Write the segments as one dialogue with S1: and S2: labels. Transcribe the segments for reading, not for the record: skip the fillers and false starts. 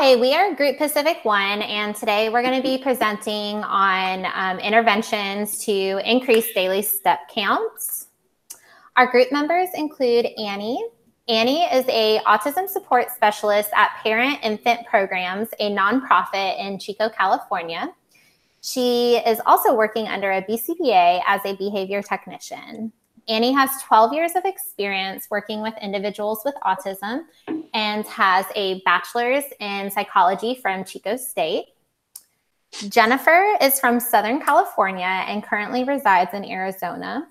S1: Hi, we are Group Pacific One, and today we're going to be presenting on interventions to increase daily step counts. Our group members include Annie. Annie is a autism support specialist at Parent Infant Programs, a nonprofit in Chico, California. She is also working under a BCBA as a behavior technician. Annie has 12 years of experience working with individuals with autism and has a bachelor's in psychology from Chico State. Jennifer is from Southern California and currently resides in Arizona.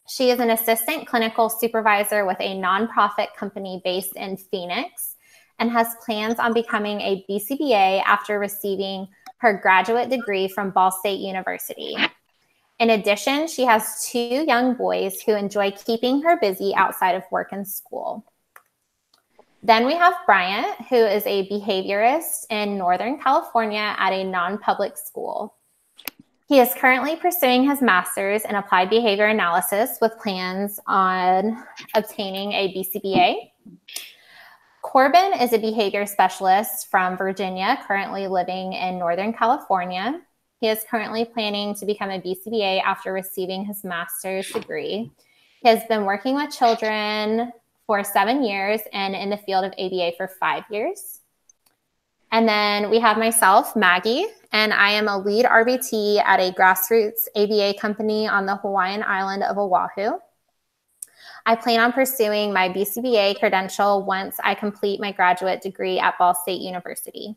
S1: She is an assistant clinical supervisor with a nonprofit company based in Phoenix and has plans on becoming a BCBA after receiving her graduate degree from Ball State University. In addition, she has 2 young boys who enjoy keeping her busy outside of work and school. Then we have Bryant, who is a behaviorist in Northern California at a non-public school. He is currently pursuing his master's in applied behavior analysis with plans on obtaining a BCBA. Corbin is a behavior specialist from Virginia, currently living in Northern California. He is currently planning to become a BCBA after receiving his master's degree. He has been working with children for 7 years and in the field of ABA for 5 years. And then we have myself, Maggie, and I am a lead RBT at a grassroots ABA company on the Hawaiian island of Oahu. I plan on pursuing my BCBA credential once I complete my graduate degree at Ball State University.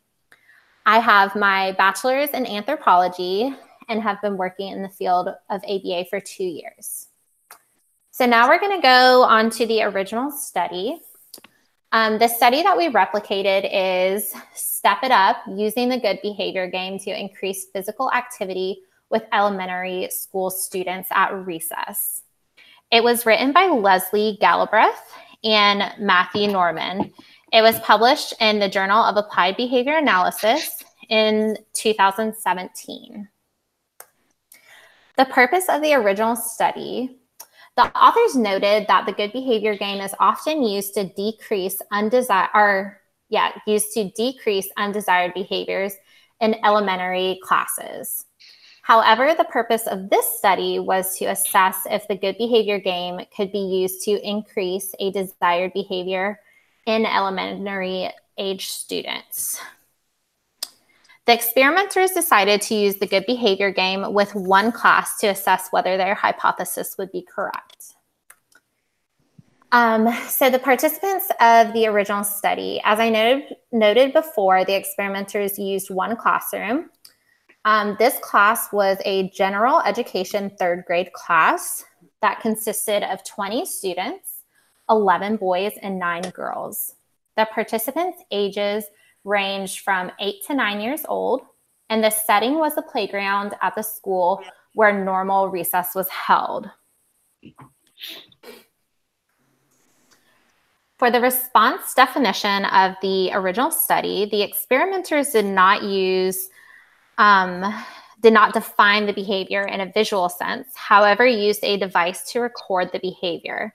S1: I have my bachelor's in anthropology and have been working in the field of ABA for 2 years. So now we're going to go on to the original study. The study that we replicated is Step It Up, using the good behavior game to increase physical activity with elementary school students at recess. It was written by Leslie Galbraith and Matthew Norman. It was published in the Journal of Applied Behavior Analysis in 2017. The purpose of the original study, the authors noted that the good behavior game is often used to decrease undesired behaviors in elementary classes. However, the purpose of this study was to assess if the good behavior game could be used to increase a desired behavior in elementary age students. The experimenters decided to use the good behavior game with one class to assess whether their hypothesis would be correct. So the participants of the original study, as I noted before, the experimenters used one classroom. This class was a general education 3rd grade class that consisted of 20 students, 11 boys and 9 girls. The participants' ages ranged from 8 to 9 years old, and the setting was the playground at the school where normal recess was held. For the response definition of the original study, the experimenters did not define the behavior in a visual sense, however, used a device to record the behavior.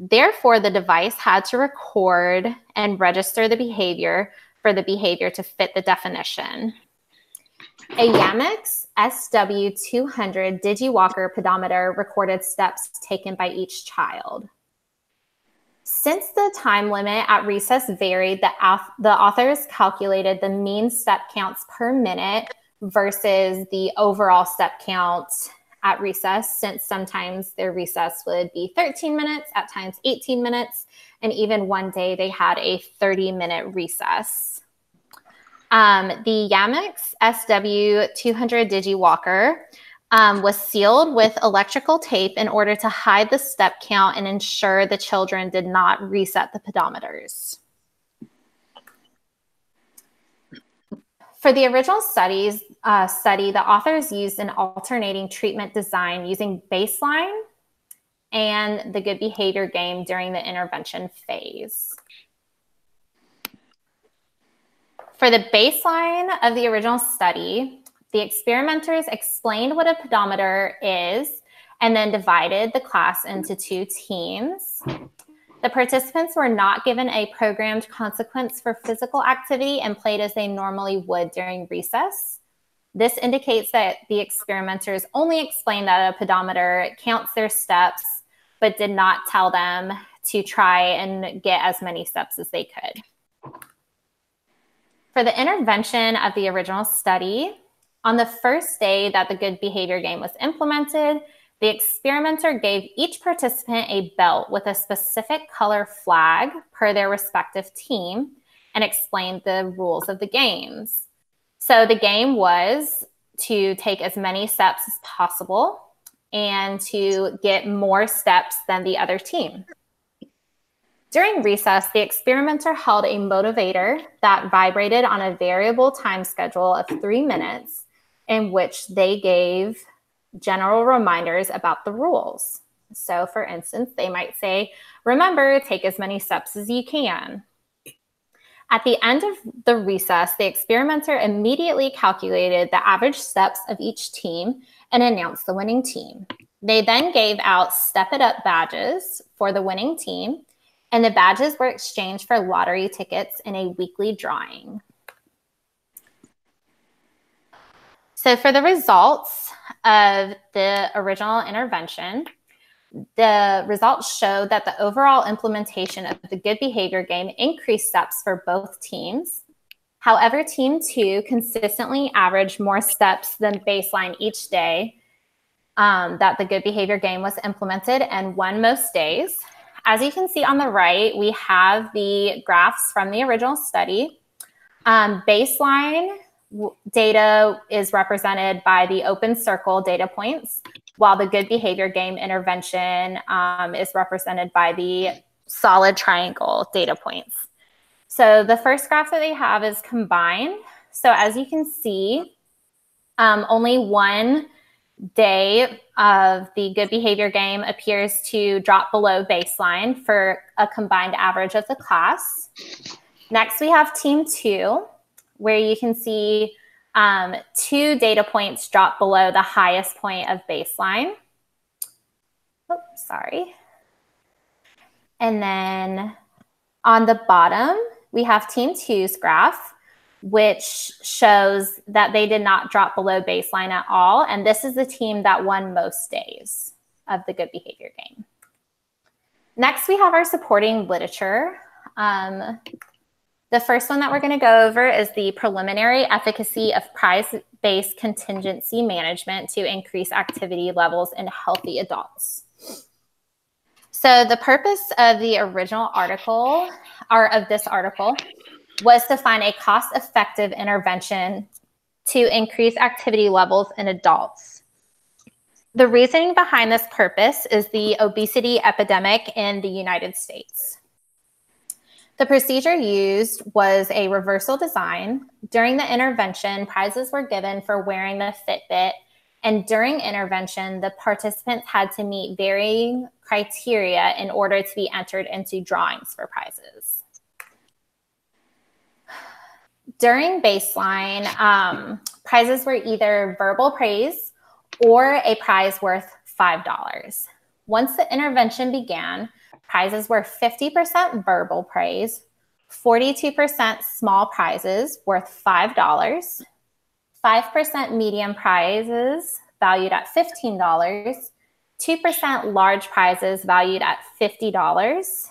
S1: Therefore, the device had to record and register the behavior for the behavior to fit the definition. A Yamex SW200 DigiWalker pedometer recorded steps taken by each child. Since the time limit at recess varied, the authors calculated the mean step counts per minute versus the overall step count at recess, since sometimes their recess would be 13 minutes, at times 18 minutes, and even one day they had a 30-minute recess. The Yamex SW200 DigiWalker was sealed with electrical tape in order to hide the step count and ensure the children did not reset the pedometers. For the original study, the authors used an alternating treatment design using baseline and the good behavior game during the intervention phase. For the baseline of the original study, the experimenters explained what a pedometer is and then divided the class into 2 teams. The participants were not given a programmed consequence for physical activity and played as they normally would during recess. This indicates that the experimenters only explained that a pedometer counts their steps, but did not tell them to try and get as many steps as they could. For the intervention of the original study, on the first day that the good behavior game was implemented, the experimenter gave each participant a belt with a specific color flag per their respective team and explained the rules of the games. So the game was to take as many steps as possible and to get more steps than the other team. During recess, the experimenter held a motivator that vibrated on a variable time schedule of 3 minutes in which they gave general reminders about the rules. So for instance, they might say, remember, take as many steps as you can. At the end of the recess, the experimenter immediately calculated the average steps of each team and announced the winning team. They then gave out Step It Up badges for the winning team, and the badges were exchanged for lottery tickets in a weekly drawing. So for the results of the original intervention, the results showed that the overall implementation of the good behavior game increased steps for both teams. However, Team 2 consistently averaged more steps than baseline each day that the good behavior game was implemented and won most days. As you can see on the right, we have the graphs from the original study. Baseline data is represented by the open circle data points, while the good behavior game intervention is represented by the solid triangle data points. So the first graph that they have is combined. So as you can see, only one day of the good behavior game appears to drop below baseline for a combined average of the class. Next, we have Team 2, where you can see 2 data points drop below the highest point of baseline. Oops, sorry. And then on the bottom, we have Team 2's graph, which shows that they did not drop below baseline at all. And this is the team that won most days of the good behavior game. Next, we have our supporting literature. The first one that we're going to go over is the preliminary efficacy of prize-based contingency management to increase activity levels in healthy adults. So the purpose of the original article, or of this article, was to find a cost-effective intervention to increase activity levels in adults. The reasoning behind this purpose is the obesity epidemic in the United States. The procedure used was a reversal design. During the intervention, prizes were given for wearing the Fitbit, and during intervention, the participants had to meet varying criteria in order to be entered into drawings for prizes. During baseline, prizes were either verbal praise or a prize worth $5. Once the intervention began, prizes were 50% verbal praise, 42% small prizes worth $5, 5% medium prizes valued at $15, 2% large prizes valued at $50,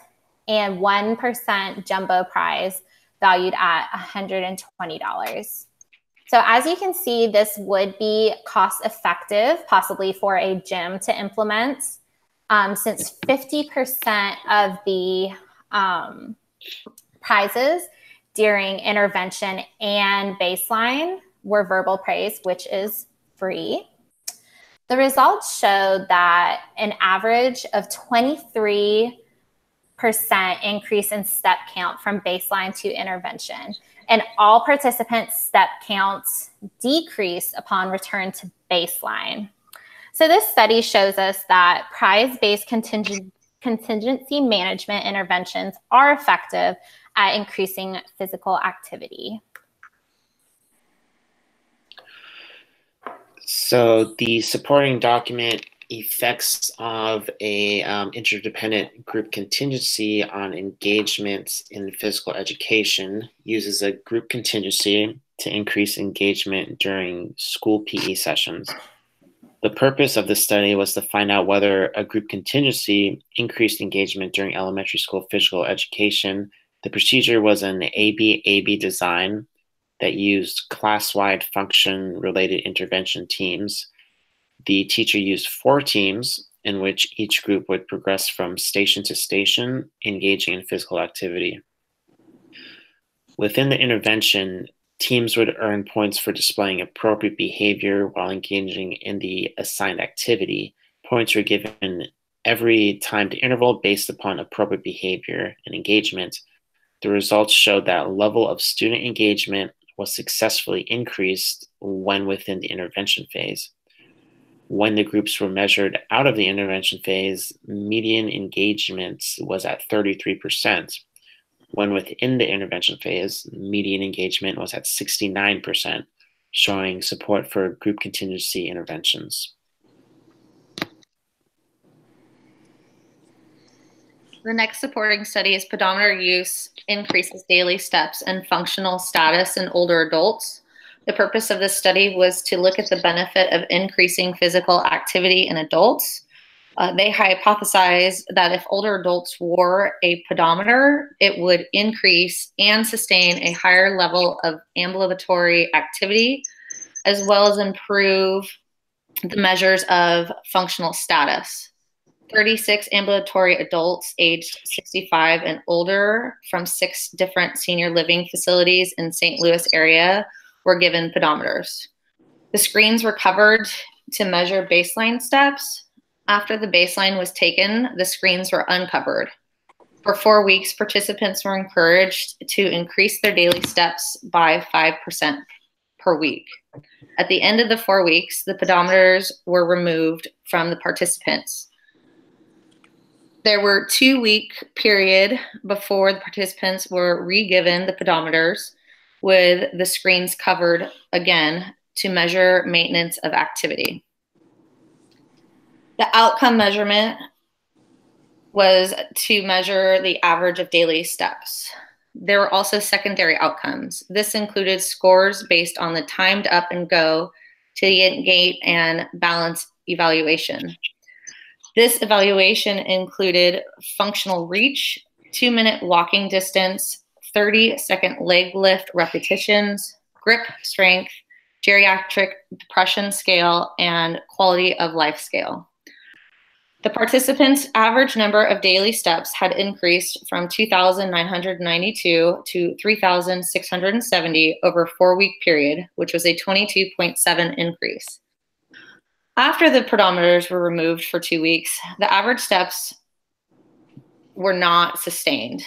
S1: and 1% jumbo prize valued at $120. So as you can see, this would be cost effective, possibly for a gym to implement, since 50% of the prizes during intervention and baseline were verbal praise, which is free. The results showed that an average of 23% increase in step count from baseline to intervention, and all participants' step counts decreased upon return to baseline. So this study shows us that prize-based contingency management interventions are effective at increasing physical activity.
S2: So the supporting document effects of a interdependent group contingency on engagement in physical education uses a group contingency to increase engagement during school PE sessions. The purpose of this study was to find out whether a group contingency increased engagement during elementary school physical education. The procedure was an AB-AB design that used class-wide function-related intervention teams. The teacher used 4 teams in which each group would progress from station to station, engaging in physical activity. Within the intervention, teams would earn points for displaying appropriate behavior while engaging in the assigned activity. Points were given every timed interval based upon appropriate behavior and engagement. The results showed that level of student engagement was successfully increased when within the intervention phase. When the groups were measured out of the intervention phase, median engagement was at 33%. When within the intervention phase, median engagement was at 69%, showing support for group contingency interventions.
S3: The next supporting study is pedometer use increases daily steps and functional status in older adults. The purpose of this study was to look at the benefit of increasing physical activity in adults. They hypothesized that if older adults wore a pedometer, it would increase and sustain a higher level of ambulatory activity, as well as improve the measures of functional status. 36 ambulatory adults aged 65 and older from 6 different senior living facilities in St. Louis area were given pedometers. The screens were covered to measure baseline steps. After the baseline was taken, the screens were uncovered. For 4 weeks, participants were encouraged to increase their daily steps by 5% per week. At the end of the 4 weeks, the pedometers were removed from the participants. There were 2-week period before the participants were re-given the pedometers with the screens covered again to measure maintenance of activity. The outcome measurement was to measure the average of daily steps. There were also secondary outcomes. This included scores based on the timed up and go to the gait and balance evaluation. This evaluation included functional reach, 2-minute walking distance, 30-second leg lift repetitions, grip strength, geriatric depression scale, and quality of life scale. The participants' average number of daily steps had increased from 2,992 to 3,670 over a 4-week period, which was a 22.7 increase. After the pedometers were removed for 2 weeks, the average steps were not sustained.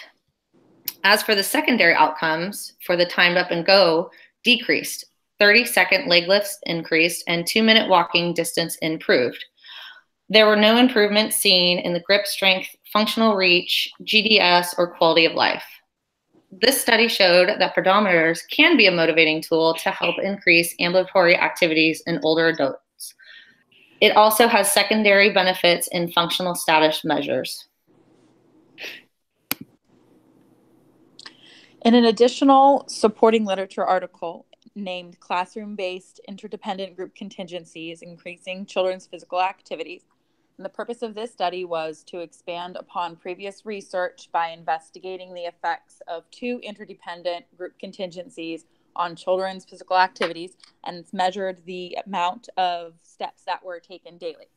S3: As for the secondary outcomes, for the timed up and go, decreased. 30-second leg lifts increased, and 2-minute walking distance improved. There were no improvements seen in the grip strength, functional reach, GDS, or quality of life. This study showed that pedometers can be a motivating tool to help increase ambulatory activities in older adults. It also has secondary benefits in functional status measures.
S4: In an additional supporting literature article named Classroom-Based Interdependent Group Contingencies Increasing Children's Physical Activities, and the purpose of this study was to expand upon previous research by investigating the effects of 2 interdependent group contingencies on children's physical activities, and measured the amount of steps that were taken daily.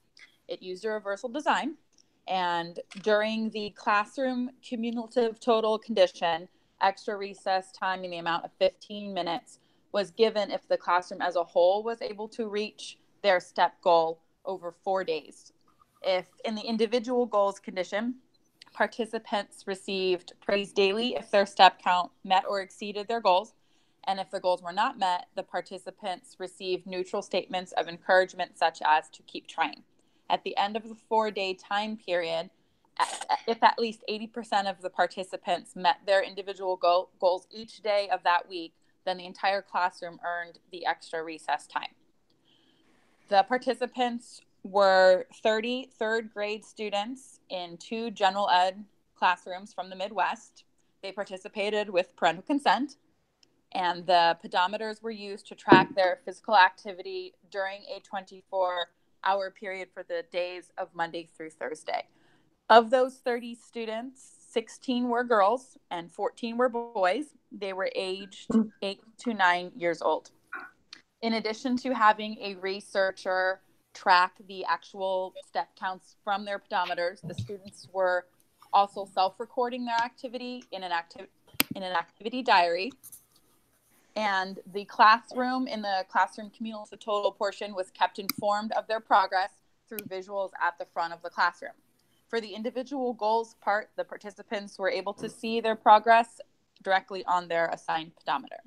S4: It used a reversal design, and during the classroom cumulative total condition, extra recess time in the amount of 15 minutes was given if the classroom as a whole was able to reach their step goal over 4 days. If in the individual goals condition, participants received praise daily if their step count met or exceeded their goals, and if the goals were not met, the participants received neutral statements of encouragement such as to keep trying. At the end of the 4-day time period, if at least 80% of the participants met their individual goals each day of that week, then the entire classroom earned the extra recess time. The participants were 30 third grade students in 2 general ed classrooms from the Midwest. They participated with parental consent, and the pedometers were used to track their physical activity during a 24-hour period for the days of Monday through Thursday. Of those 30 students, 16 were girls and 14 were boys. They were aged 8 to 9 years old. In addition to having a researcher track the actual step counts from their pedometers, the students were also self-recording their activity in an activity diary. And the classroom, in the classroom cumulative total portion, was kept informed of their progress through visuals at the front of the classroom. For the individual goals part, the participants were able to see their progress directly on their assigned pedometer.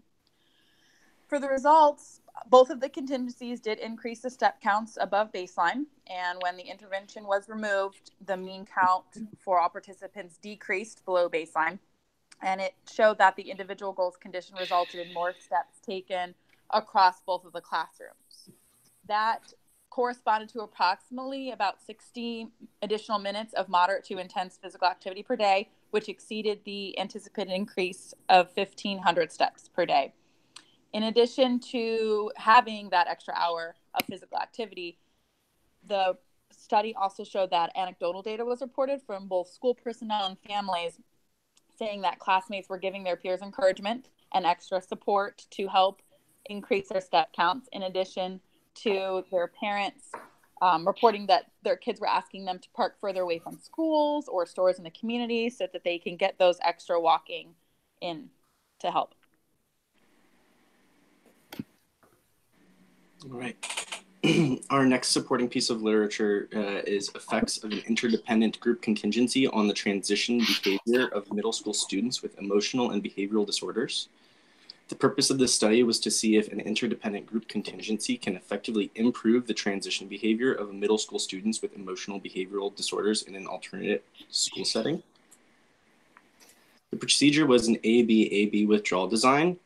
S4: For the results, both of the contingencies did increase the step counts above baseline, and when the intervention was removed, the mean count for all participants decreased below baseline, and it showed that the individual goals condition resulted in more steps taken across both of the classrooms. That corresponded to approximately about 60 additional minutes of moderate to intense physical activity per day, which exceeded the anticipated increase of 1,500 steps per day. In addition to having that extra hour of physical activity, the study also showed that anecdotal data was reported from both school personnel and families, saying that classmates were giving their peers encouragement and extra support to help increase their step counts, in addition to their parents reporting that their kids were asking them to park further away from schools or stores in the community so that they can get those extra walking in to help.
S5: All right. Our next supporting piece of literature is effects of an interdependent group contingency on the transition behavior of middle school students with emotional and behavioral disorders. The purpose of this study was to see if an interdependent group contingency can effectively improve the transition behavior of middle school students with emotional behavioral disorders in an alternate school setting. The procedure was an A-B withdrawal design,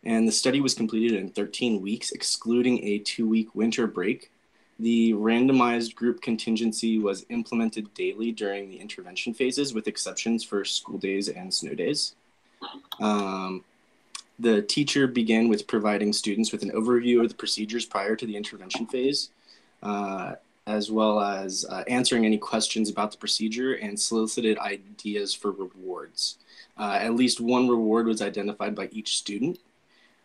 S5: and the study was completed in 13 weeks, excluding a 2-week winter break. The randomized group contingency was implemented daily during the intervention phases, with exceptions for school days and snow days. The teacher began with providing students with an overview of the procedures prior to the intervention phase, as well as answering any questions about the procedure, and solicited ideas for rewards. At least one reward was identified by each student.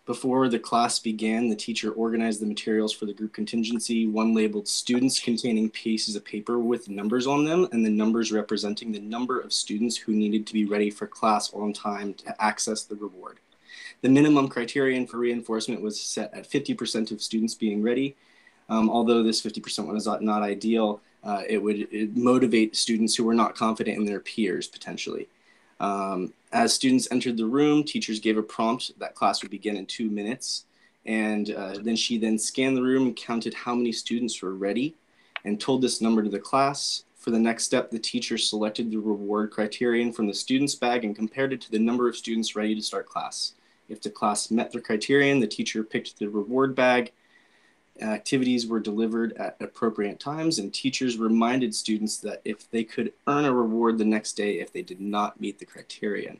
S5: Before the class began, the teacher organized the materials for the group contingency, one labeled students containing pieces of paper with numbers on them, and the numbers representing the number of students who needed to be ready for class on time to access the reward. The minimum criterion for reinforcement was set at 50% of students being ready. Although this 50% was not ideal, it would motivate students who were not confident in their peers, potentially. As students entered the room, teachers gave a prompt that class would begin in 2 minutes. And then she scanned the room and counted how many students were ready and told this number to the class. For the next step, the teacher selected the reward criterion from the student's bag and compared it to the number of students ready to start class. If the class met the criterion, the teacher picked the reward bag. Activities were delivered at appropriate times, and teachers reminded students that if they could earn a reward the next day if they did not meet the criterion.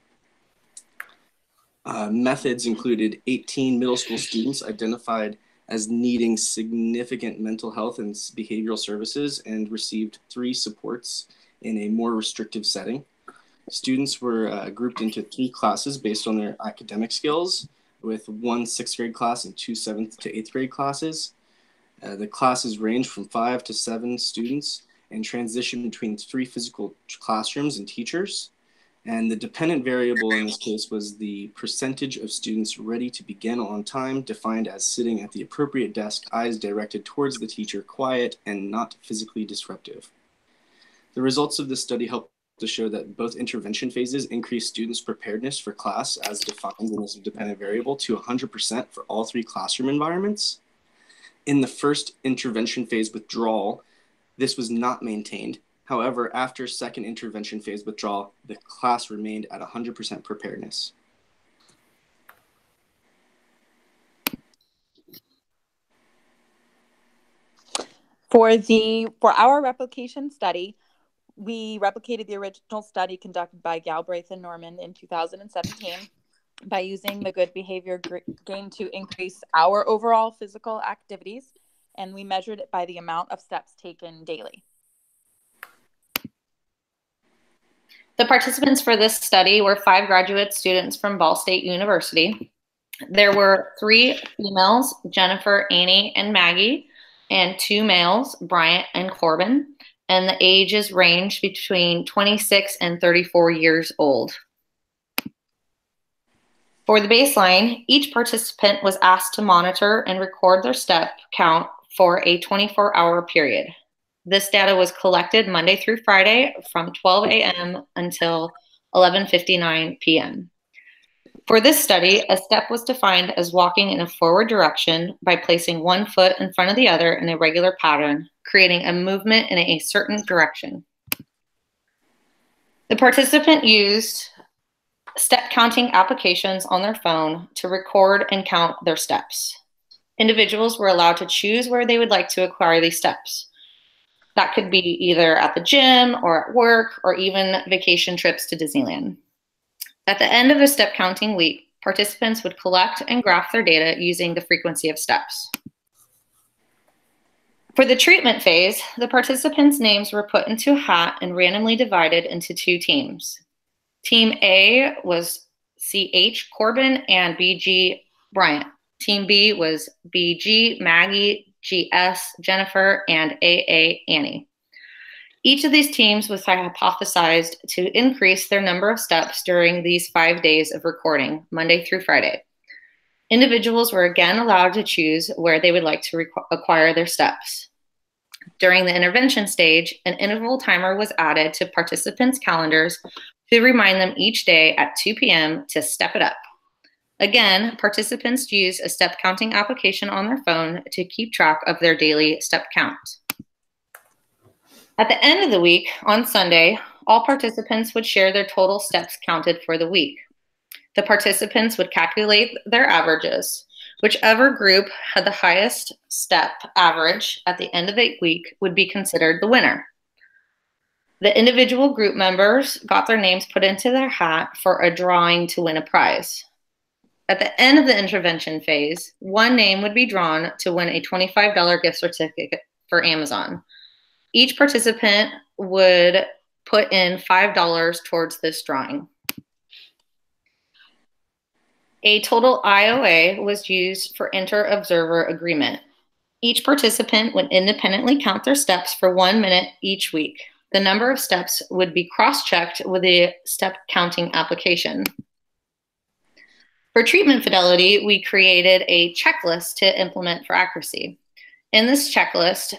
S5: Methods included 18 middle school students identified as needing significant mental health and behavioral services and received 3 supports in a more restrictive setting. Students were grouped into 3 classes based on their academic skills, with 1 6th grade class and 2 7th to 8th grade classes. The classes range from 5 to 7 students and transition between 3 physical classrooms and teachers. And the dependent variable in this case was the percentage of students ready to begin on time, defined as sitting at the appropriate desk, eyes directed towards the teacher, quiet and not physically disruptive. The results of this study helped to show that both intervention phases increased students' preparedness for class as defined in this dependent variable to 100% for all 3 classroom environments. In the first intervention phase withdrawal, this was not maintained. However, after second intervention phase withdrawal, the class remained at 100% preparedness.
S4: For our replication study, we replicated the original study conducted by Galbraith and Norman in 2017 by using the good behavior game to increase our overall physical activities, and we measured it by the amount of steps taken daily.
S3: The participants for this study were 5 graduate students from Ball State University. There were 3 females, Jennifer, Annie, and Maggie, and 2 males, Bryant and Corbin, and the ages ranged between 26 and 34 years old. For the baseline, each participant was asked to monitor and record their step count for a 24-hour period. This data was collected Monday through Friday from 12 a.m. until 11:59 p.m. For this study, a step was defined as walking in a forward direction by placing one foot in front of the other in a regular pattern, creating a movement in a certain direction. The participant used step counting applications on their phone to record and count their steps. Individuals were allowed to choose where they would like to acquire these steps. That could be either at the gym or at work or even vacation trips to Disneyland. At the end of the step counting week, participants would collect and graph their data using the frequency of steps. For the treatment phase, the participants' names were put into a hat and randomly divided into 2 teams. Team A was CH Corbin and BG Bryant. Team B was BG Maggie, GS Jennifer, and AA Annie. Each of these teams was hypothesized to increase their number of steps during these 5 days of recording, Monday through Friday. Individuals were again allowed to choose where they would like to acquire their steps. During the intervention stage, an interval timer was added to participants' calendars to remind them each day at 2 p.m. to step it up. Again, participants used a step counting application on their phone to keep track of their daily step count. At the end of the week, on Sunday, all participants would share their total steps counted for the week. The participants would calculate their averages. Whichever group had the highest step average at the end of the week would be considered the winner. The individual group members got their names put into their hat for a drawing to win a prize. At the end of the intervention phase, one name would be drawn to win a $25 gift certificate for Amazon. Each participant would put in $5 towards this drawing. A total IOA was used for inter-observer agreement. Each participant would independently count their steps for 1 minute each week. The number of steps would be cross-checked with a step counting application. For treatment fidelity, we created a checklist to implement for accuracy. In this checklist,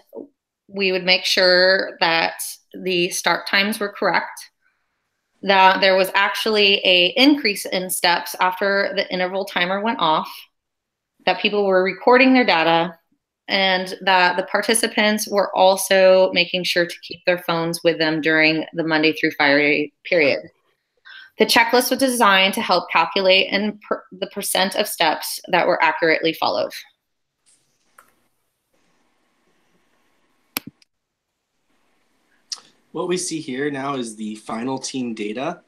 S3: we would make sure that the start times were correct, that there was actually an increase in steps after the interval timer went off, that people were recording their data, and that the participants were also making sure to keep their phones with them during the Monday through Friday period. The checklist was designed to help calculate the percent of steps that were accurately followed.
S5: What we see here now is the final team data.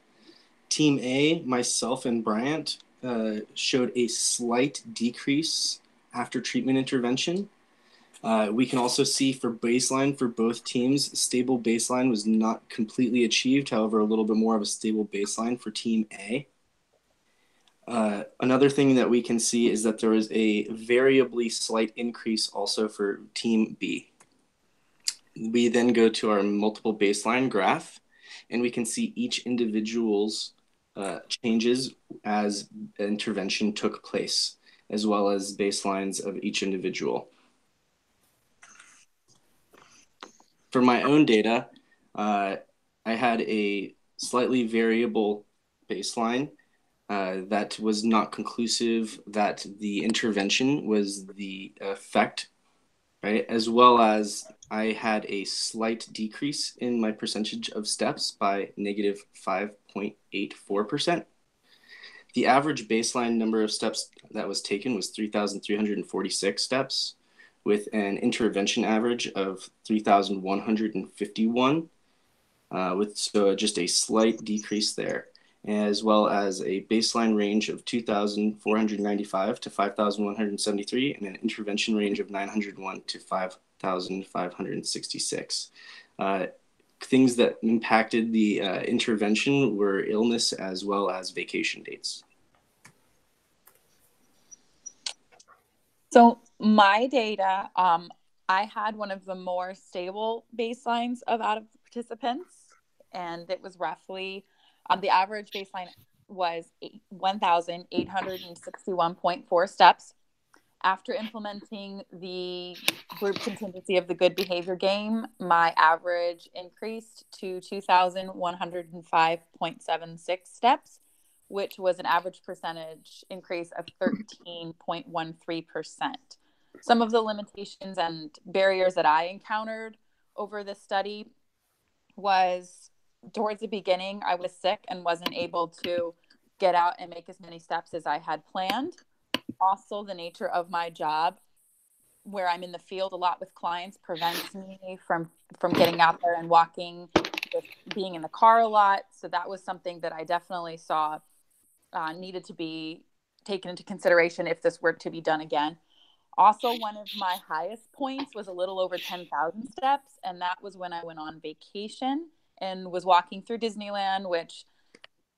S5: Team A, myself and Bryant, showed a slight decrease after treatment intervention. We can also see for baseline for both teams, stable baseline was not completely achieved, however, a little bit more of a stable baseline for Team A. Another thing that we can see is that there is a variably slight increase also for Team B. We then go to our multiple baseline graph, and we can see each individual's changes as intervention took place, as well as baselines of each individual. For my own data, I had a slightly variable baseline that was not conclusive that the intervention was the effect, right? As well as I had a slight decrease in my percentage of steps by negative 5.84%. The average baseline number of steps that was taken was 3,346 steps, with an intervention average of 3,151, with just a slight decrease there, as well as a baseline range of 2,495 to 5,173, and an intervention range of 901 to 5,566. Things that impacted the intervention were illness as well as vacation dates.
S4: So my data, I had one of the more stable baselines of out of participants, and it was roughly, the average baseline was 1,861.4 steps. After implementing the group contingency of the good behavior game, my average increased to 2,105.76 steps, which was an average percentage increase of 13.13%. Some of the limitations and barriers that I encountered over this study was towards the beginning, I was sick and wasn't able to get out and make as many steps as I had planned. Also, the nature of my job, where I'm in the field a lot with clients, prevents me from getting out there and walking, with being in the car a lot. So that was something that I definitely saw needed to be taken into consideration if this were to be done again. Also, one of my highest points was a little over 10,000 steps, and that was when I went on vacation and was walking through Disneyland, which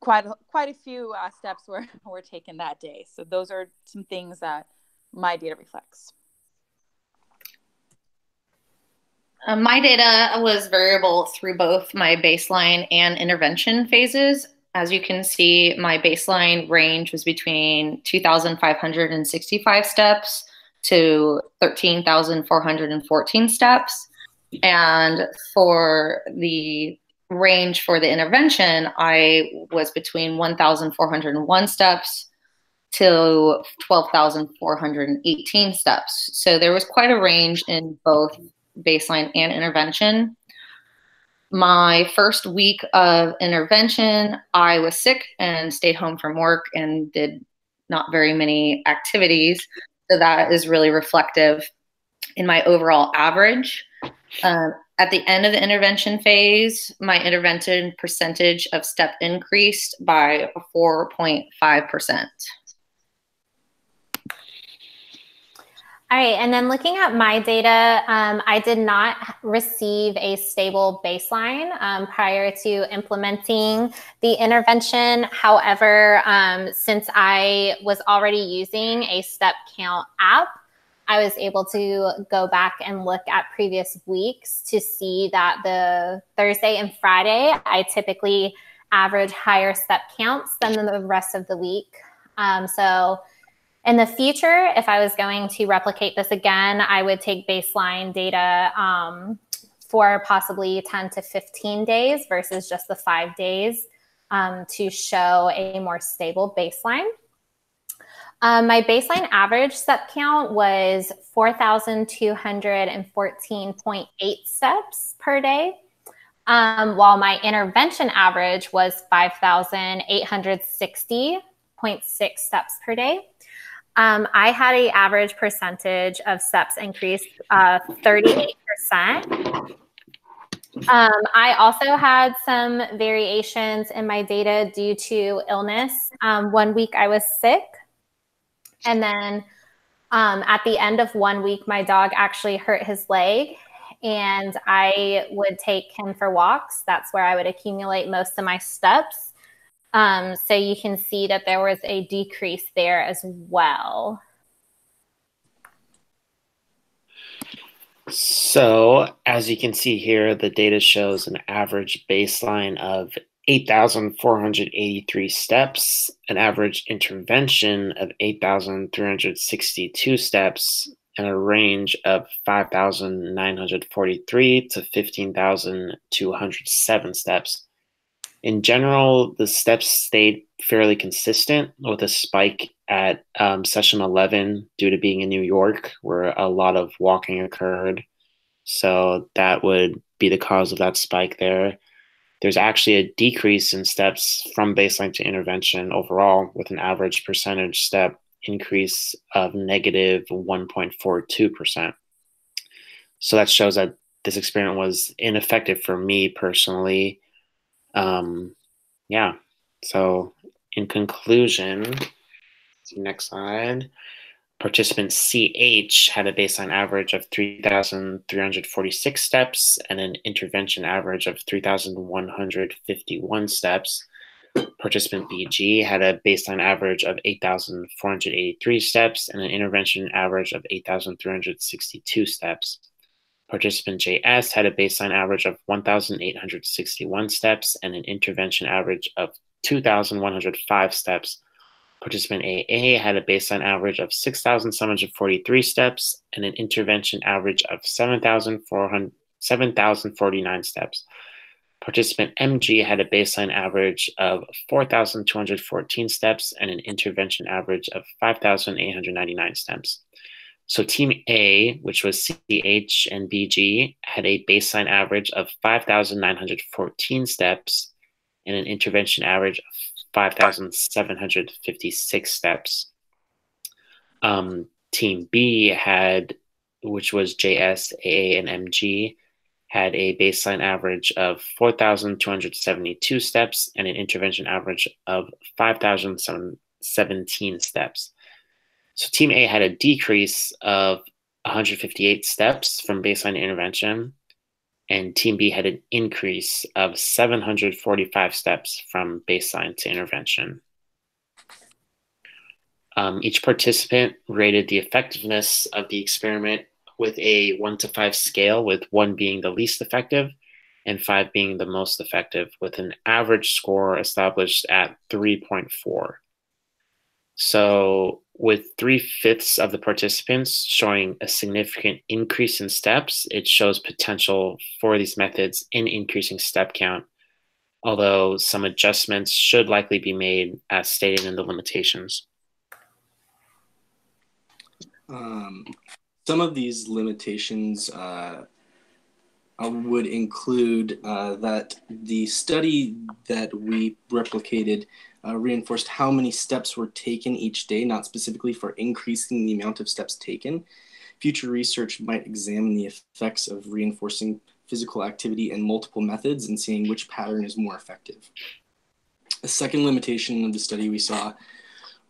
S4: quite a few steps were taken that day. So those are some things that my data reflects.
S3: My data was variable through both my baseline and intervention phases. As you can see, my baseline range was between 2,565 steps to 13,414 steps. And for the range for the intervention, I was between 1,401 steps to 12,418 steps. So there was quite a range in both baseline and intervention. My first week of intervention, I was sick and stayed home from work and did not very many activities. So that is really reflective in my overall average. At the end of the intervention phase, my intervention percentage of step increased by 4.5%.
S1: All right, and then looking at my data, I did not receive a stable baseline prior to implementing the intervention. However, since I was already using a step count app, I was able to go back and look at previous weeks to see that the Thursday and Friday, I typically average higher step counts than the rest of the week. So in the future, if I was going to replicate this again, I would take baseline data for possibly 10 to 15 days versus just the 5 days to show a more stable baseline. My baseline average step count was 4,214.8 steps per day, while my intervention average was 5,860.6 steps per day. I had an average percentage of steps increased 38%. I also had some variations in my data due to illness. 1 week I was sick. And then at the end of 1 week, my dog actually hurt his leg and I would take him for walks. That's where I would accumulate most of my steps. So you can see that there was a decrease there as well.
S2: So as you can see here, the data shows an average baseline of 8,483 steps, an average intervention of 8,362 steps, and a range of 5,943 to 15,207 steps. In general, the steps stayed fairly consistent with a spike at session 11 due to being in New York, where a lot of walking occurred. So that would be the cause of that spike there. There's actually a decrease in steps from baseline to intervention overall, with an average percentage step increase of negative 1.42%. So that shows that this experiment was ineffective for me personally. Yeah, so in conclusion, next slide. Participant CH had a baseline average of 3,346 steps and an intervention average of 3,151 steps. Participant BG had a baseline average of 8,483 steps and an intervention average of 8,362 steps. Participant JS had a baseline average of 1,861 steps and an intervention average of 2,105 steps. Participant AA had a baseline average of 6,743 steps and an intervention average of 7,049 steps. Participant MG had a baseline average of 4,214 steps and an intervention average of 5,899 steps. So Team A, which was CH and BG, had a baseline average of 5,914 steps and an intervention average of 5,756 steps. Team B had, which was JS, AA, and MG, had a baseline average of 4,272 steps and an intervention average of 5,017 steps. So Team A had a decrease of 158 steps from baseline to intervention, and Team B had an increase of 745 steps from baseline to intervention. Each participant rated the effectiveness of the experiment with a 1 to 5 scale, with 1 being the least effective and 5 being the most effective, with an average score established at 3.4. So with 3/5 of the participants showing a significant increase in steps, it shows potential for these methods in increasing step count, although some adjustments should likely be made as stated in the limitations.
S5: Some of these limitations would include that the study that we replicated reinforced how many steps were taken each day, not specifically for increasing the amount of steps taken. Future research might examine the effects of reinforcing physical activity in multiple methods and seeing which pattern is more effective. A second limitation of the study we saw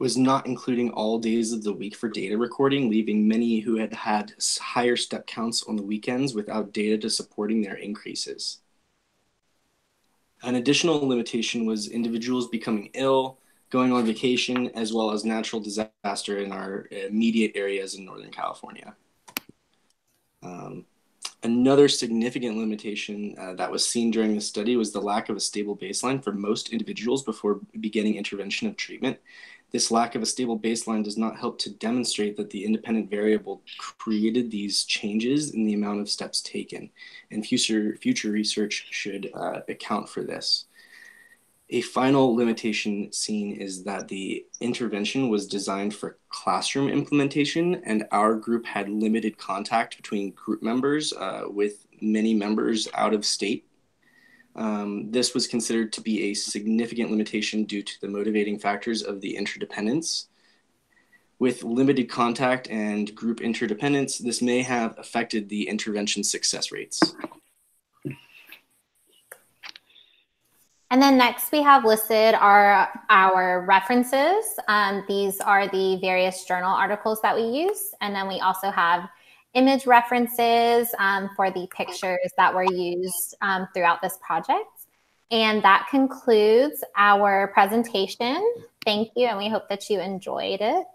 S5: was not including all days of the week for data recording, leaving many who had had higher step counts on the weekends without data to supporting their increases. An additional limitation was individuals becoming ill, going on vacation, as well as natural disaster in our immediate areas in Northern California. Another significant limitation that was seen during the study was the lack of a stable baseline for most individuals before beginning intervention of treatment. This lack of a stable baseline does not help to demonstrate that the independent variable created these changes in the amount of steps taken, and future research should account for this. A final limitation seen is that the intervention was designed for classroom implementation, and our group had limited contact between group members with many members out of state. This was considered to be a significant limitation due to the motivating factors of the interdependence. With limited contact and group interdependence, this may have affected the intervention success rates.
S1: And then next we have listed our references. These are the various journal articles that we use. And then we also have image references for the pictures that were used throughout this project. And that concludes our presentation. Thank you, and we hope that you enjoyed it.